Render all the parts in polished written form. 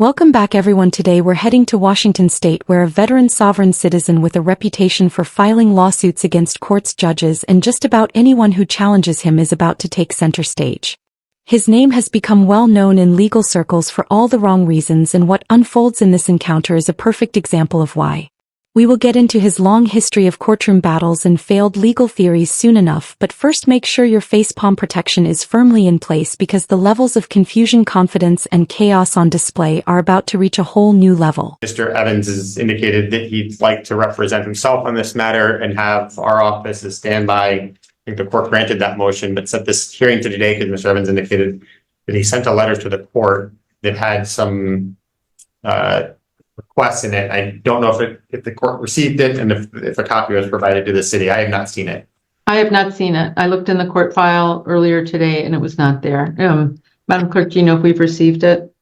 Welcome back everyone. Today we're heading to Washington State where a veteran sovereign citizen with a reputation for filing lawsuits against courts, judges, and just about anyone who challenges him is about to take center stage. His name has become well known in legal circles for all the wrong reasons, and what unfolds in this encounter is a perfect example of why. We will get into his long history of courtroom battles and failed legal theories soon enough, but first make sure your facepalm protection is firmly in place because the levels of confusion, confidence, and chaos on display are about to reach a whole new level. Mr. Evans has indicated that he'd like to represent himself on this matter and have our office as standby. I think the court granted that motion, but set this hearing to today because Mr. Evans indicated that he sent a letter to the court that had some requests in it. I don't know if the court received it and if a copy was provided to the city. I have not seen it. I have not seen it. I looked in the court file earlier today and it was not there. Madam Clerk, do you know if we've received it?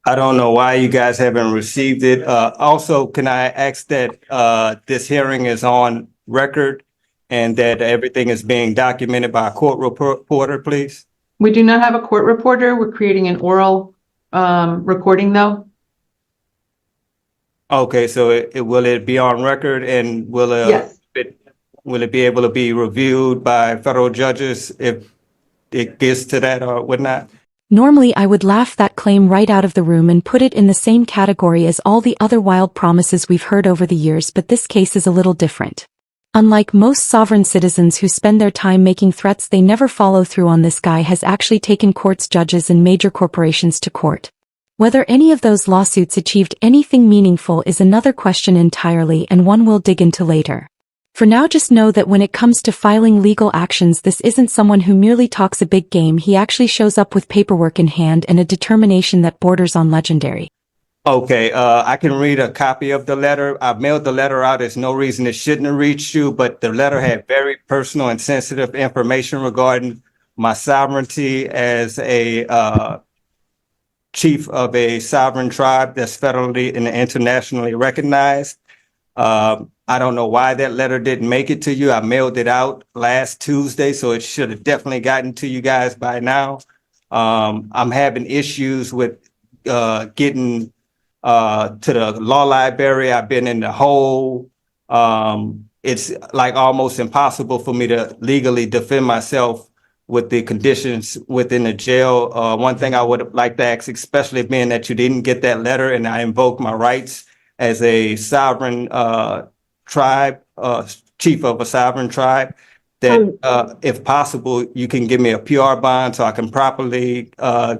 I don't know why you guys haven't received it. Also, can I ask that this hearing is on record and that everything is being documented by a court reporter, please? We do not have a court reporter. We're creating an oral recording though. Okay, so will it be on record, and Yes. Will it be able to be reviewed by federal judges if it gets to that or whatnot? Normally I would laugh that claim right out of the room and put it in the same category as all the other wild promises we've heard over the years, but this case is a little different. Unlike most sovereign citizens who spend their time making threats they never follow through on, this guy has actually taken courts, judges, and major corporations to court. Whether any of those lawsuits achieved anything meaningful is another question entirely, and one we'll dig into later. For now, just know that when it comes to filing legal actions, this isn't someone who merely talks a big game. He actually shows up with paperwork in hand and a determination that borders on legendary. Okay, I can read a copy of the letter. I mailed the letter out. There's no reason it shouldn't have reached you, but the letter had very personal and sensitive information regarding my sovereignty as a chief of a sovereign tribe that's federally and internationally recognized. I don't know why that letter didn't make it to you. I mailed it out last Tuesday, so it should have definitely gotten to you guys by now. I'm having issues with getting to the law library. I've been in the hole. It's like almost impossible for me to legally defend myself with the conditions within the jail. One thing I would like to ask, especially being that you didn't get that letter and I invoke my rights as a sovereign tribe, chief of a sovereign tribe, that if possible, you can give me a PR bond so I can properly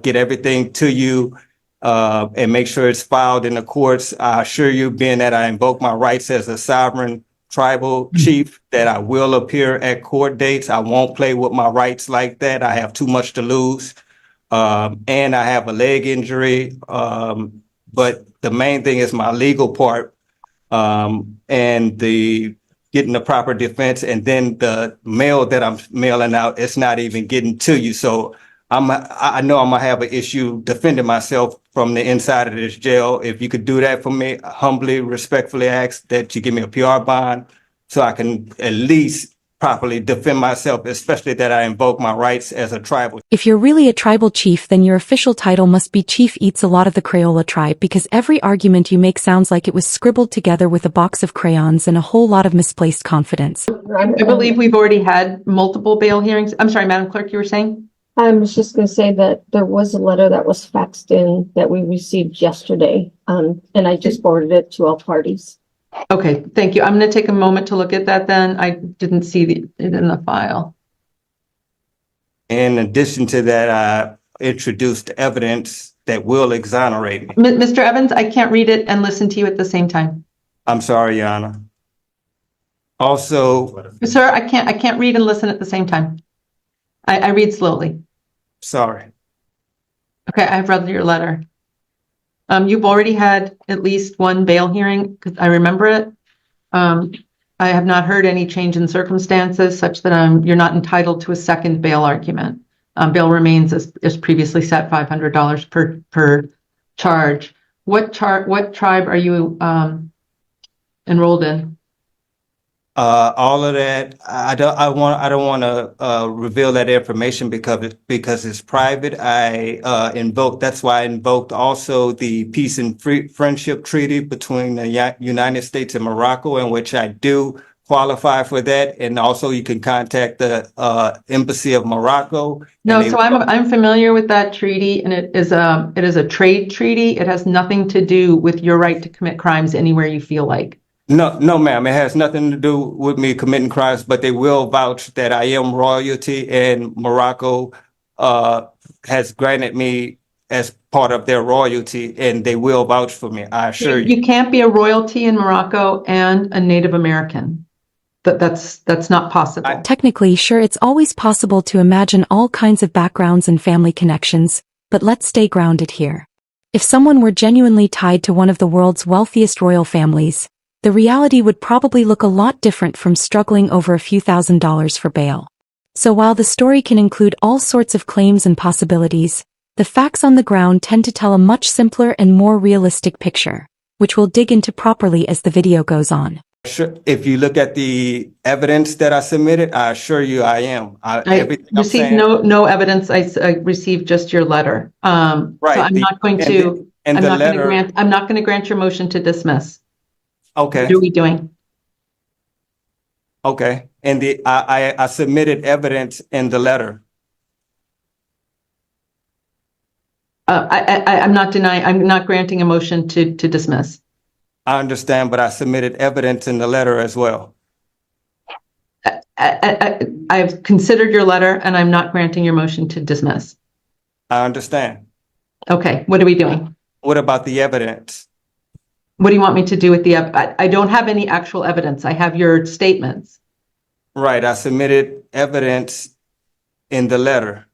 get everything to you and make sure it's filed in the courts. I assure you, being that I invoke my rights as a sovereign tribal chief, that I will appear at court dates. I won't play with my rights like that. I have too much to lose. And I have a leg injury. But the main thing is my legal part, and the getting the proper defense, and then the mail that I'm mailing out, it's not even getting to you. So I know I'm gonna have an issue defending myself from the inside of this jail. If you could do that for me, I humbly, respectfully ask that you give me a PR bond so I can at least properly defend myself, especially that I invoke my rights as a tribal. If you're really a tribal chief, then your official title must be Chief Eats a Lot of the Crayola Tribe, because every argument you make sounds like it was scribbled together with a box of crayons and a whole lot of misplaced confidence. I believe we've already had multiple bail hearings. I'm sorry, Madam Clerk, you were saying? I was just going to say that there was a letter that was faxed in that we received yesterday, and I just forwarded it to all parties. Okay, thank you. I'm going to take a moment to look at that then. I didn't see it in the file. In addition to that, I introduced evidence that will exonerate me. Mr. Evans, I can't read it and listen to you at the same time. I'm sorry, Your Honor. Also, Sir, I can't read and listen at the same time. I read slowly. sorry. Okay, I've read your letter. You've already had at least one bail hearing, because I remember it. I have not heard any change in circumstances such that you're not entitled to a second bail argument. Bail remains as previously set, $500 per charge. What tribe are you enrolled in? All of that, I don't want to reveal that information because it's private. That's why I invoked also the Peace and Friendship Treaty between the United States and Morocco, in which I do qualify for that. And also you can contact the Embassy of Morocco. No, so I'm familiar with that treaty, and it is a trade treaty. It has nothing to do with your right to commit crimes anywhere you feel like. No, ma'am. It has nothing to do with me committing crimes, but they will vouch that I am royalty, and Morocco has granted me as part of their royalty, and they will vouch for me. I assure you. You can't be a royalty in Morocco and a Native American. That's not possible. Technically, sure, it's always possible to imagine all kinds of backgrounds and family connections, but let's stay grounded here. If someone were genuinely tied to one of the world's wealthiest royal families, the reality would probably look a lot different from struggling over a few $1,000s for bail. So while the story can include all sorts of claims and possibilities, the facts on the ground tend to tell a much simpler and more realistic picture, which we'll dig into properly as the video goes on. Sure. If you look at the evidence that I submitted, I assure you I am. I received no evidence. I received just your letter. Right. So I'm not going to grant your motion to dismiss. Okay. What are we doing? Okay. And I submitted evidence in the letter. I'm not denying, I'm not granting a motion to dismiss. I understand, but I submitted evidence in the letter as well. I've considered your letter, and I'm not granting your motion to dismiss. I understand. Okay, what are we doing? What about the evidence? What do you want me to do with the, I don't have any actual evidence. I have your statements. Right, I submitted evidence in the letter.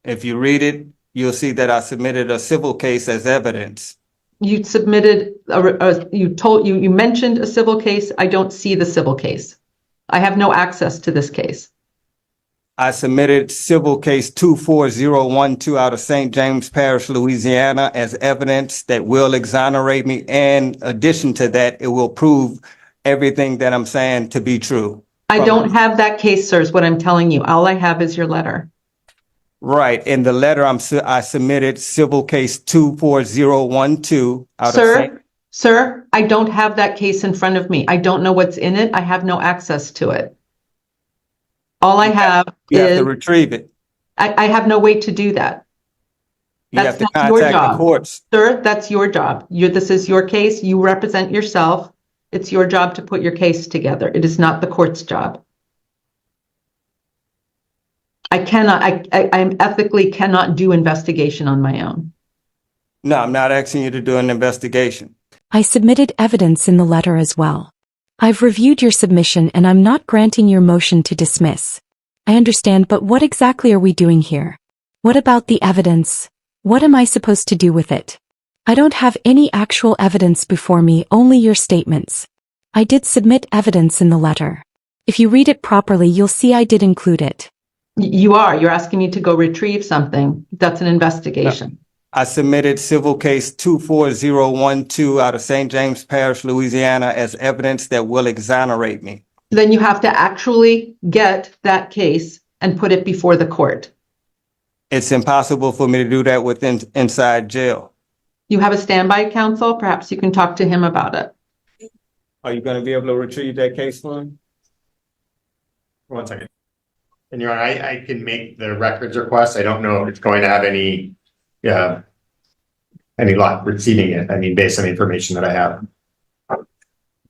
If you read it, you'll see that I submitted a civil case as evidence. You submitted, you mentioned a civil case. I don't see the civil case. I have no access to this case. I submitted civil case 24012 out of St. James Parish, Louisiana, as evidence that will exonerate me. And in addition to that, it will prove everything that I'm saying to be true. I don't have that case, sir, is what I'm telling you. All I have is your letter. Right. In the letter, I submitted civil case 24012 out of St. Sir, I don't have that case in front of me. I don't know what's in it. I have no access to it. All I have You have is, to retrieve it. I have no way to do that. You have to That's your contact the job. courts. Sir, that's your job. This is your case. You represent yourself. It's your job to put your case together. It is not the court's job. I ethically cannot do investigation on my own. No, I'm not asking you to do an investigation. I submitted evidence in the letter as well. I've reviewed your submission and I'm not granting your motion to dismiss. I understand, but what exactly are we doing here? What about the evidence? What am I supposed to do with it? I don't have any actual evidence before me, only your statements. I did submit evidence in the letter. If you read it properly, you'll see I did include it. You're asking me to go retrieve something. That's an investigation. I submitted civil case 24012 out of St. James Parish, Louisiana, as evidence that will exonerate me. Then you have to actually get that case and put it before the court. It's impossible for me to do that inside jail. You have a standby counsel. Perhaps you can talk to him about it. Are you going to be able to retrieve that case for me? 1 second. And Your Honor, I can make the records request. I don't know if it's going to have any luck receiving it. I mean, based on the information that I have.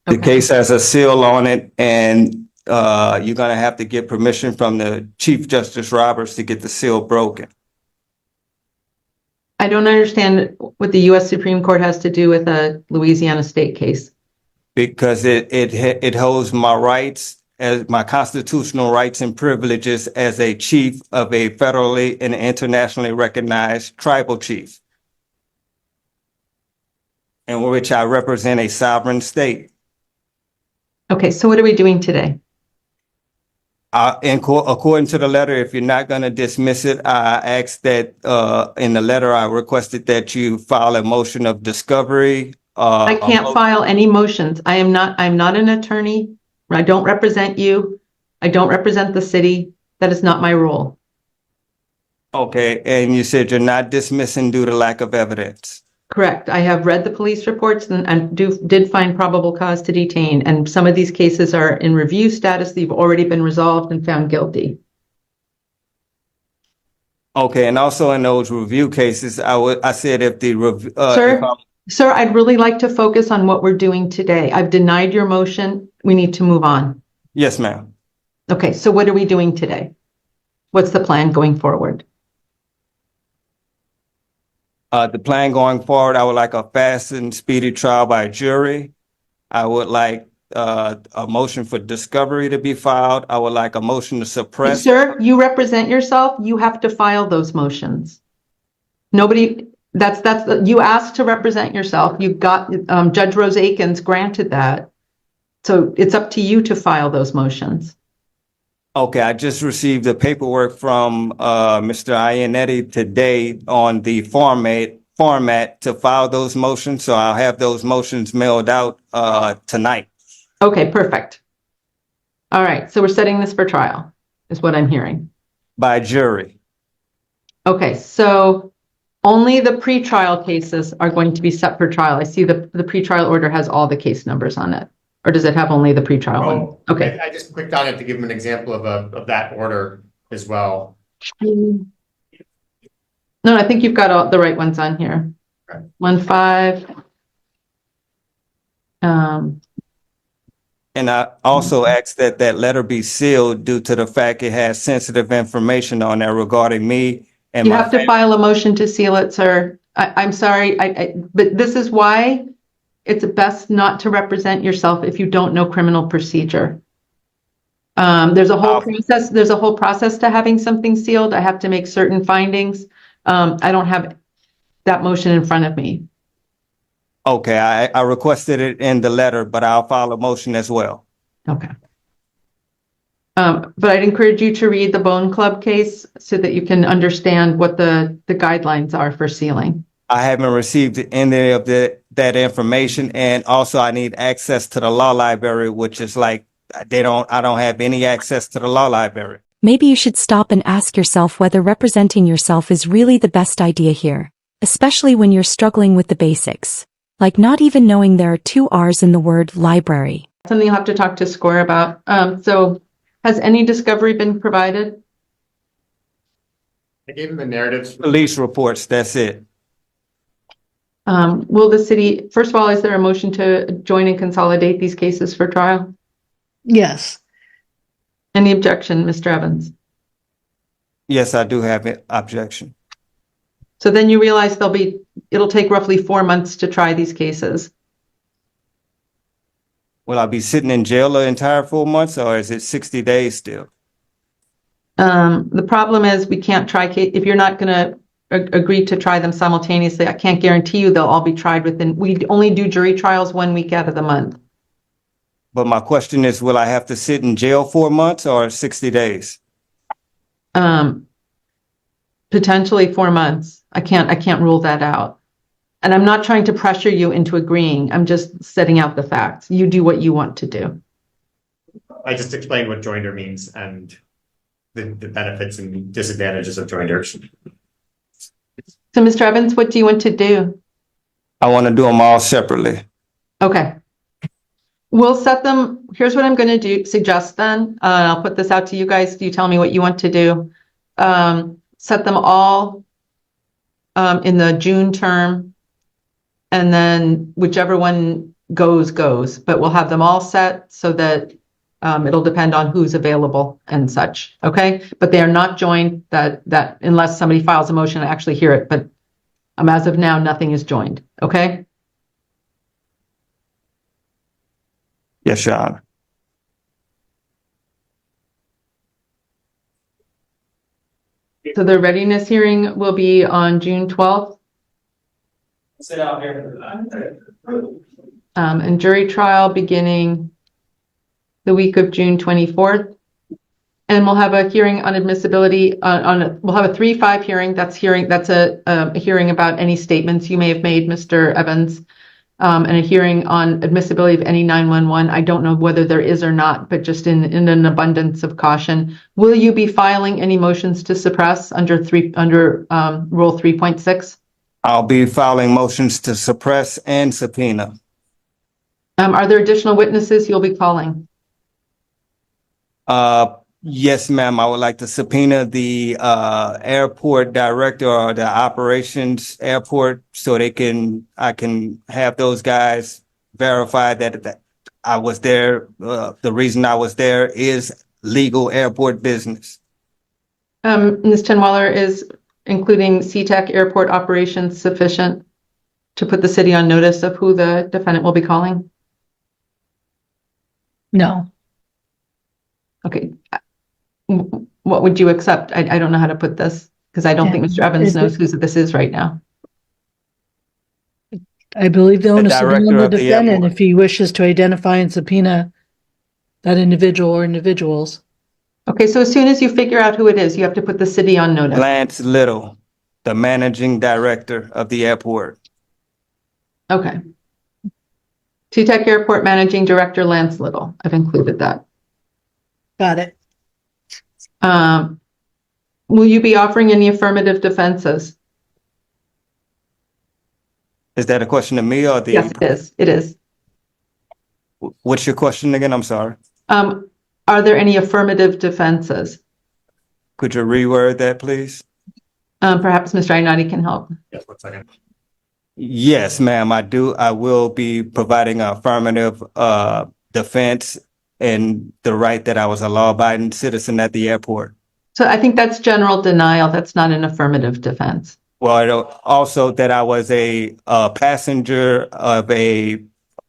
The case has a seal on it, and you're going to have to get permission from the Chief Justice Roberts to get the seal broken. I don't understand what the U.S. Supreme Court has to do with a Louisiana state case. Because it holds my rights, as my constitutional rights and privileges as a chief of a federally and internationally recognized tribal chief, in which I represent a sovereign state. Okay, so what are we doing today? According to the letter, if you're not going to dismiss it, I asked that in the letter I requested that you file a motion of discovery. I can't file any motions. I'm not an attorney. I don't represent you. I don't represent the city. That is not my role. Okay, and you said you're not dismissing due to lack of evidence. Correct. I have read the police reports and did find probable cause to detain. And some of these cases are in review status. They've already been resolved and found guilty. Okay, and also in those review cases, I said if the Sir, I'd really like to focus on what we're doing today. I've denied your motion. We need to move on. Yes, ma'am. Okay, so what are we doing today? What's the plan going forward? The plan going forward, I would like a fast and speedy trial by jury. I would like a motion for discovery to be filed. I would like a motion to suppress. Sir, you represent yourself. You have to file those motions. Nobody, you asked to represent yourself. You got, Judge Rose Akins granted that. So it's up to you to file those motions. Okay, I just received the paperwork from Mr. Iannetti today on the format to file those motions. So I'll have those motions mailed out tonight. Okay, perfect. All right, so we're setting this for trial, is what I'm hearing. By jury. Okay, so only the pretrial cases are going to be set for trial. I see the pretrial order has all the case numbers on it. Or does it have only the pretrial one? Okay. I just clicked on it to give them an example of that order as well. No, I think you've got all the right ones on here. Okay. 1-5. And I also asked that that letter be sealed due to the fact it has sensitive information on there regarding me and You my have to file a motion to seal it, sir. I'm sorry, but this is why it's best not to represent yourself if you don't know criminal procedure. There's a whole process to having something sealed. I have to make certain findings. I don't have that motion in front of me. Okay, I requested it in the letter, but I'll file a motion as well. Okay. But I'd encourage you to read the Bone Club case so that you can understand what the guidelines are for sealing. I haven't received any of that information, and also I need access to the law library, which is like I don't have any access to the law library. Maybe you should stop and ask yourself whether representing yourself is really the best idea here, especially when you're struggling with the basics, like not even knowing there are 2 R's in the word library. Something you'll have to talk to SCORE about. So has any discovery been provided? I gave them the narratives. Police reports, that's it. Will the city, first of all, is there a motion to join and consolidate these cases for trial? Yes. Any objection, Mr. Evans? Yes, I do have an objection. So then you realize it'll take roughly 4 months to try these cases. Will I be sitting in jail the entire 4 months, or is it 60 days still? The problem is we can't try, if you're not going to agree to try them simultaneously, I can't guarantee you they'll all be tried we only do jury trials 1 week out of the month. But my question is, will I have to sit in jail 4 months or 60 days? Potentially 4 months. I can't rule that out. And I'm not trying to pressure you into agreeing. I'm just setting out the facts. You do what you want to do. I just explained what joinder means and the benefits and disadvantages of joinders. So Mr. Evans, what do you want to do? I want to do them all separately. Okay. We'll set them, here's what I'm going to suggest then. I'll put this out to you guys. You tell me what you want to do. Set them all in the June term, and then whichever one goes. But we'll have them all set so that it'll depend on who's available and such. Okay, but they are not joined. That unless somebody files a motion to actually hear it. But as of now, nothing is joined. Okay. Yes, Your Honor. So the readiness hearing will be on June 12th. Sit out here. And jury trial beginning the week of June 24th. And we'll have a hearing on admissibility we'll have a 3-5 hearing. That's a hearing about any statements you may have made, Mr. Evans. and a hearing on admissibility of any 911. I don't know whether there is or not, but just in an abundance of caution, will you be filing any motions to suppress under Rule 3.6? I'll be filing motions to suppress and subpoena. Are there additional witnesses you'll be calling? Yes, ma'am. I would like to subpoena the airport director or the operations airport so I can have those guys verify that I was there. The reason I was there is legal airport business. Ms. Tinwaller, is including SeaTac airport operations sufficient to put the city on notice of who the defendant will be calling? No, Okay. What would you accept? I don't know how to put this because I don't think Mr. Evans knows who this is right now. I believe the onus is on director the of the defendant airport. if he wishes to identify and subpoena that individual or individuals. Okay, so as soon as you figure out who it is, you have to put the city on notice. Lance Little, the managing director of the airport. Okay. SeaTac Airport Managing Director Lance Little. I've included that. Got it. Will you be offering any affirmative defenses? Is that a question to me or Yes, it is. It is. What's your question again? I'm sorry. Are there any affirmative defenses? Could you reword that, please? Perhaps Mr. Ainati can help. Yes, 1 second. Yes, ma'am, I do. I will be providing an affirmative defense and the right that I was a law-abiding citizen at the airport. So I think that's general denial. That's not an affirmative defense. Well, also that I was a passenger of a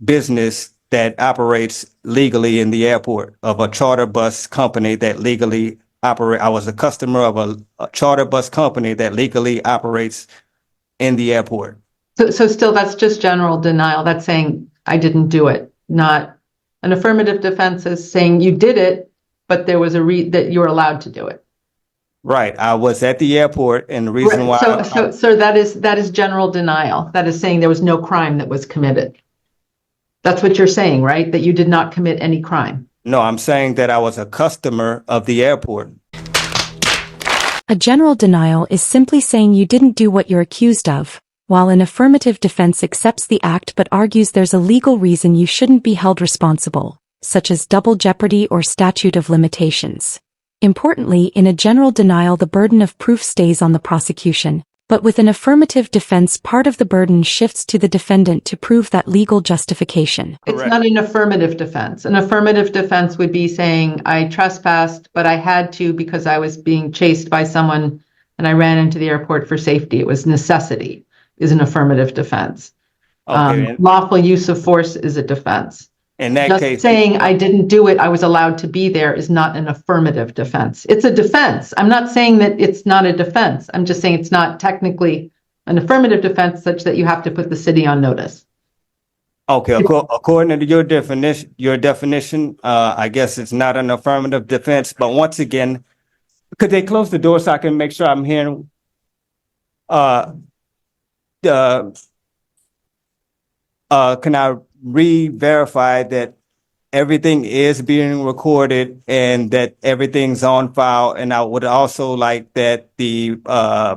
business that operates legally in the airport, of a charter bus company that legally operate. I was a customer of a charter bus company that legally operates in the airport. So still, that's just general denial. That's saying I didn't do it. Not an affirmative defense is saying you did it, but there was that you were allowed to do it. Right. I was at the airport, and the reason why. So that is general denial. That is saying there was no crime that was committed. That's what you're saying, right? That you did not commit any crime. No, I'm saying that I was a customer of the airport. A general denial is simply saying you didn't do what you're accused of, while an affirmative defense accepts the act but argues there's a legal reason you shouldn't be held responsible, such as double jeopardy or statute of limitations. Importantly, in a general denial the burden of proof stays on the prosecution, but with an affirmative defense part of the burden shifts to the defendant to prove that legal justification. It's not an affirmative defense. An affirmative defense would be saying I trespassed, but I had to because I was being chased by someone and I ran into the airport for safety. It was necessity is an affirmative defense. Okay. Lawful use of force is a defense. In that Just case, saying I didn't do it, I was allowed to be there is not an affirmative defense. It's a defense. I'm not saying that it's not a defense. I'm just saying it's not technically an affirmative defense such that you have to put the city on notice. okay, according to your definition, I guess it's not an affirmative defense. But once again, could they close the door so I can make sure I'm hearing? Can I re-verify that everything is being recorded and that everything's on file? And I would also like that a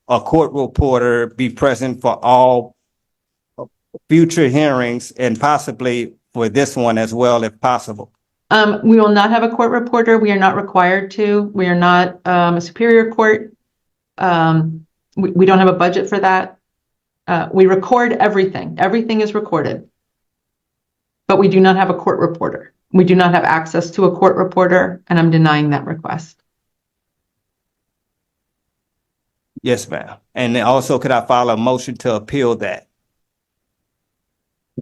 court reporter be present for all future hearings and possibly for this one as well, if possible. We will not have a court reporter. We are not required to. We are not a superior court. We don't have a budget for that. We record everything. Everything is recorded. But we do not have a court reporter. We do not have access to a court reporter, and I'm denying that request. Yes, ma'am. And also, could I file a motion to appeal that?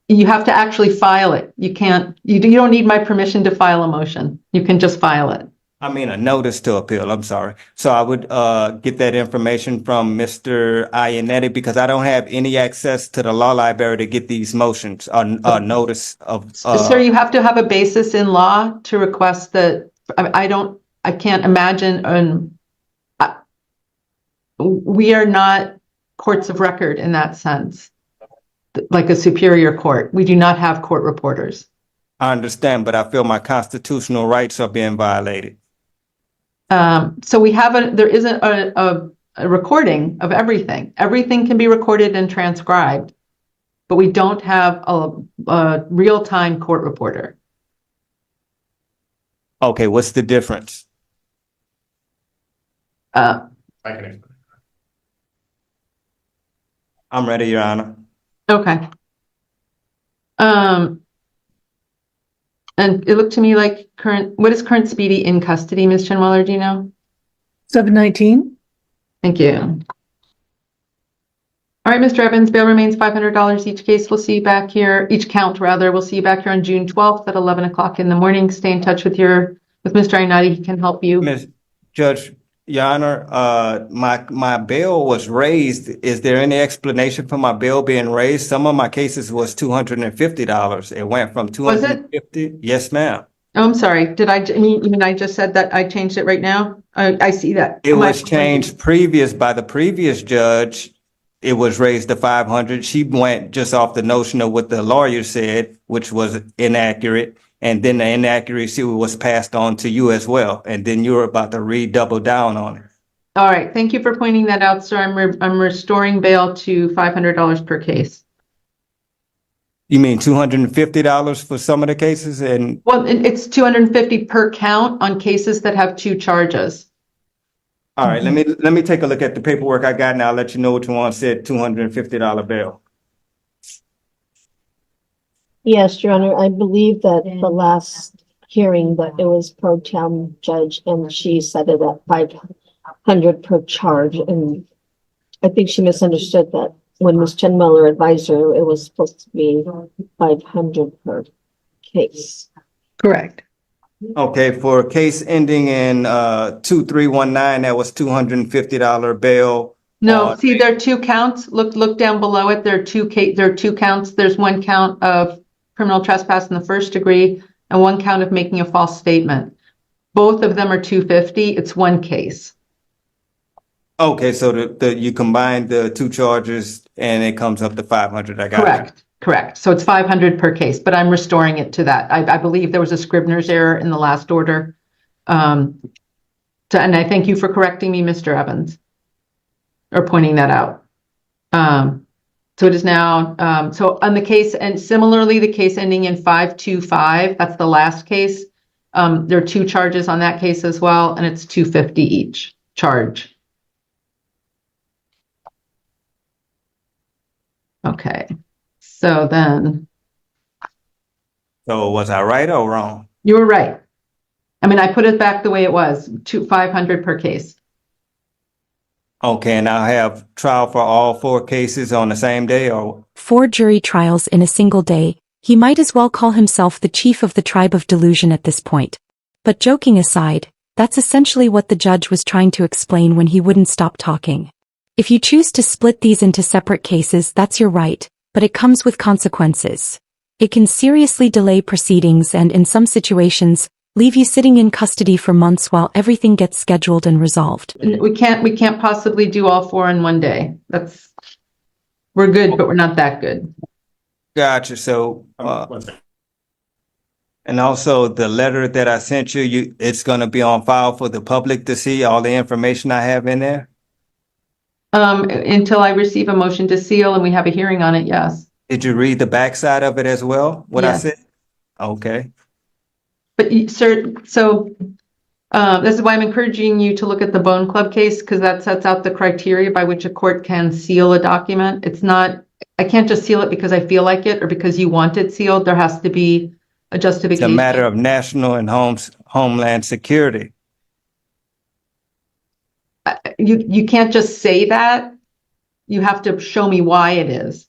You have to actually file it. You can't, you don't need my permission to file a motion. You can just file it. I mean, a notice to appeal, I'm sorry. So I would get that information from Mr. Ianetti because I don't have any access to the law library to get these motions or notice of. Sir, you have to have a basis in law to request that. I can't imagine. We are not courts of record in that sense. like a superior court. We do not have court reporters. I understand, but I feel my constitutional rights are being violated. So there is a recording of everything. Everything can be recorded and transcribed, but we don't have a real-time court reporter. Okay, what's the difference? I can explain. I'm ready, Your Honor. Okay. And it looked to me like what is current speedy in custody, Ms. Chinweller, do you know? 719. Thank you. All right, Mr. Evans, bail remains $500 each case. We'll see you back here, each count rather. We'll see you back here on June 12th at 11 o'clock in the morning. Stay in touch with Mr. Ainati. He can help you. Ms. Judge, Your Honor, my bail was raised. Is there any explanation for my bail being raised? Some of my cases was $250. It went from Was it? $250. Yes, ma'am. Oh, I'm sorry. You mean I just said that I changed it right now? I see that. It was changed by the previous judge. It was raised to 500. She went just off the notion of what the lawyer said, which was inaccurate. And then the inaccuracy was passed on to you as well. And then you were about to redouble down on it. All right. Thank you for pointing that out, sir. I'm restoring bail to $500 per case. You mean $250 for some of the cases? And Well, it's $250 per count on cases that have 2 charges. all right, let me take a look at the paperwork I got and I'll let you know which one said $250 bail. Yes, Your Honor, I believe that the last hearing, that it was pro tem judge and she set it at 500 per charge. And I think she misunderstood that when Ms. Chinweller advised her, it was supposed to be 500 per case. Correct. Okay, for a case ending in 2319, that was $250 bail. No, see, there are 2 counts. Look down below it. There are 2 counts. There's 1 count of criminal trespass in the 1st degree and 1 count of making a false statement. Both of them are $250. It's 1 case. Okay, so you combine the 2 charges and it comes up to 500. I got it. Correct. So it's 500 per case, but I'm restoring it to that. I believe there was a Scribner's error in the last order. And I thank you for correcting me, Mr. Evans, or pointing that out. So it is now, so on the case, and similarly, the case ending in 525, that's the last case. There are 2 charges on that case as well, and it's $250 each charge. Okay, so then. So was I right or wrong? You were right. I mean, I put it back the way it was, 500 per case. Okay, and I'll have trial for all 4 cases on the same day, or 4 jury trials in a single day. He might as well call himself the chief of the tribe of delusion at this point. But joking aside, that's essentially what the judge was trying to explain when he wouldn't stop talking. If you choose to split these into separate cases, that's your right, but it comes with consequences. It can seriously delay proceedings and, in some situations, leave you sitting in custody for months while everything gets scheduled and resolved. We can't possibly do all 4 in one day. We're good, but we're not that good. gotcha. So, One second. and also the letter that I sent you, it's going to be on file for the public to see all the information I have in there. Until I receive a motion to seal and we have a hearing on it, yes. Did you read the backside of it as well? What I Yes. said? Okay. But sir, so this is why I'm encouraging you to look at the Bone Club case, because that sets out the criteria by which a court can seal a document. It's not, I can't just seal it because I feel like it or because you want it sealed. There has to be a It's justification. a matter of national and homeland security. You can't just say that. You have to show me why it is.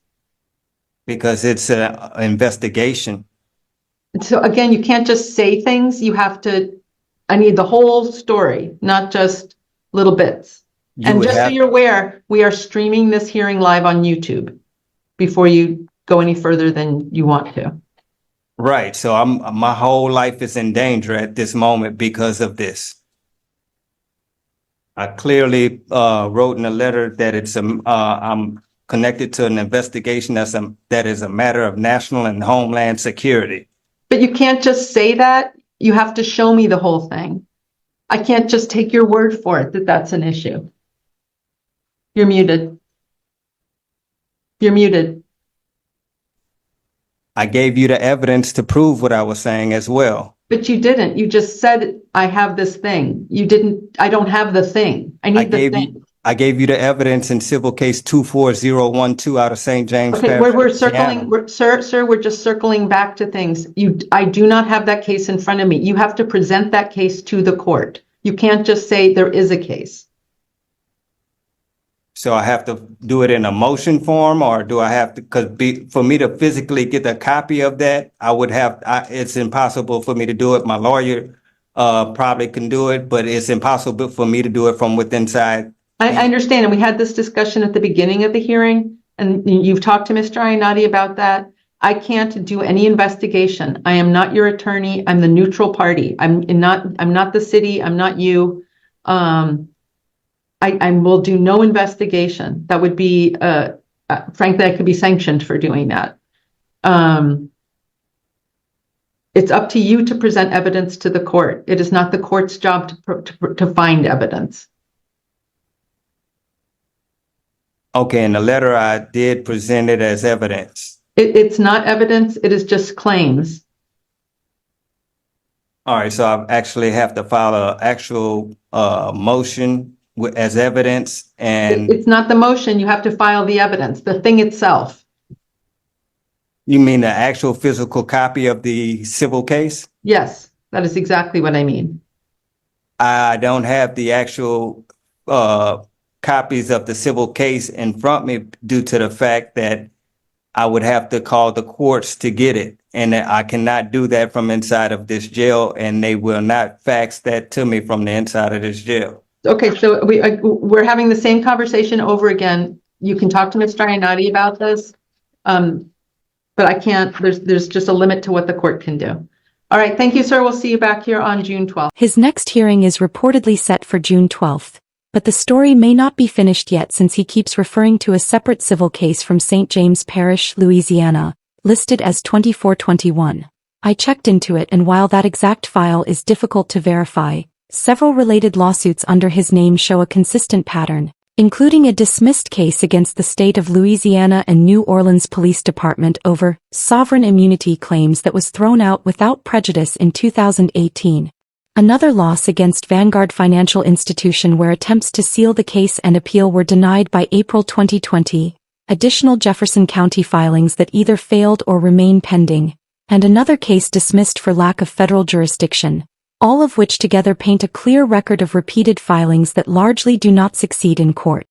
Because it's an investigation. So again, you can't just say things. You have to, I need the whole story, not just little bits. You And would just so have, you're aware, we are streaming this hearing live on YouTube before you go any further than you want to. right. So my whole life is in danger at this moment because of this. I clearly wrote in a letter that I'm connected to an investigation that is a matter of national and homeland security. But you can't just say that. You have to show me the whole thing. I can't just take your word for it that that's an issue. You're muted. You're muted. I gave you the evidence to prove what I was saying as well. But you didn't. You just said, I have this thing. You didn't, I don't have the thing. I need the thing. I gave you the evidence in civil case 24012 out of St. James Okay, Parish, we're Louisiana. circling, sir, we're just circling back to things. I do not have that case in front of me. You have to present that case to the court. You can't just say there is a case. So I have to do it in a motion form, or do I have to, for me to physically get a copy of that, it's impossible for me to do it. My lawyer probably can do it, but it's impossible for me to do it from within inside. I understand, and we had this discussion at the beginning of the hearing, and you've talked to Mr. Iannotti about that. I can't do any investigation. I am not your attorney. I'm the neutral party. I'm not the city. I'm not you. I will do no investigation. That would be, frankly, I could be sanctioned for doing that. It's up to you to present evidence to the court. It is not the court's job to find evidence. Okay, in the letter I did present it as evidence. It's not evidence. It is just claims. All right, so I actually have to file an actual motion as evidence, and It's not the motion. You have to file the evidence, the thing itself. you mean the actual physical copy of the civil case? Yes, that is exactly what I mean. I don't have the actual copies of the civil case in front of me due to the fact that I would have to call the courts to get it. And I cannot do that from inside of this jail, and they will not fax that to me from the inside of this jail. Okay, so we're having the same conversation over again. You can talk to Mr. Iannotti about this. But I can't, there's just a limit to what the court can do. All right, thank you, sir. We'll see you back here on June 12th. His next hearing is reportedly set for June 12th, but the story may not be finished yet since he keeps referring to a separate civil case from St. James Parish, Louisiana, listed as 2421. I checked into it, and while that exact file is difficult to verify, several related lawsuits under his name show a consistent pattern, including a dismissed case against the state of Louisiana and New Orleans Police Department over sovereign immunity claims that was thrown out without prejudice in 2018. Another loss against Vanguard Financial Institution where attempts to seal the case and appeal were denied by April 2020, additional Jefferson County filings that either failed or remain pending, and another case dismissed for lack of federal jurisdiction, all of which together paint a clear record of repeated filings that largely do not succeed in court.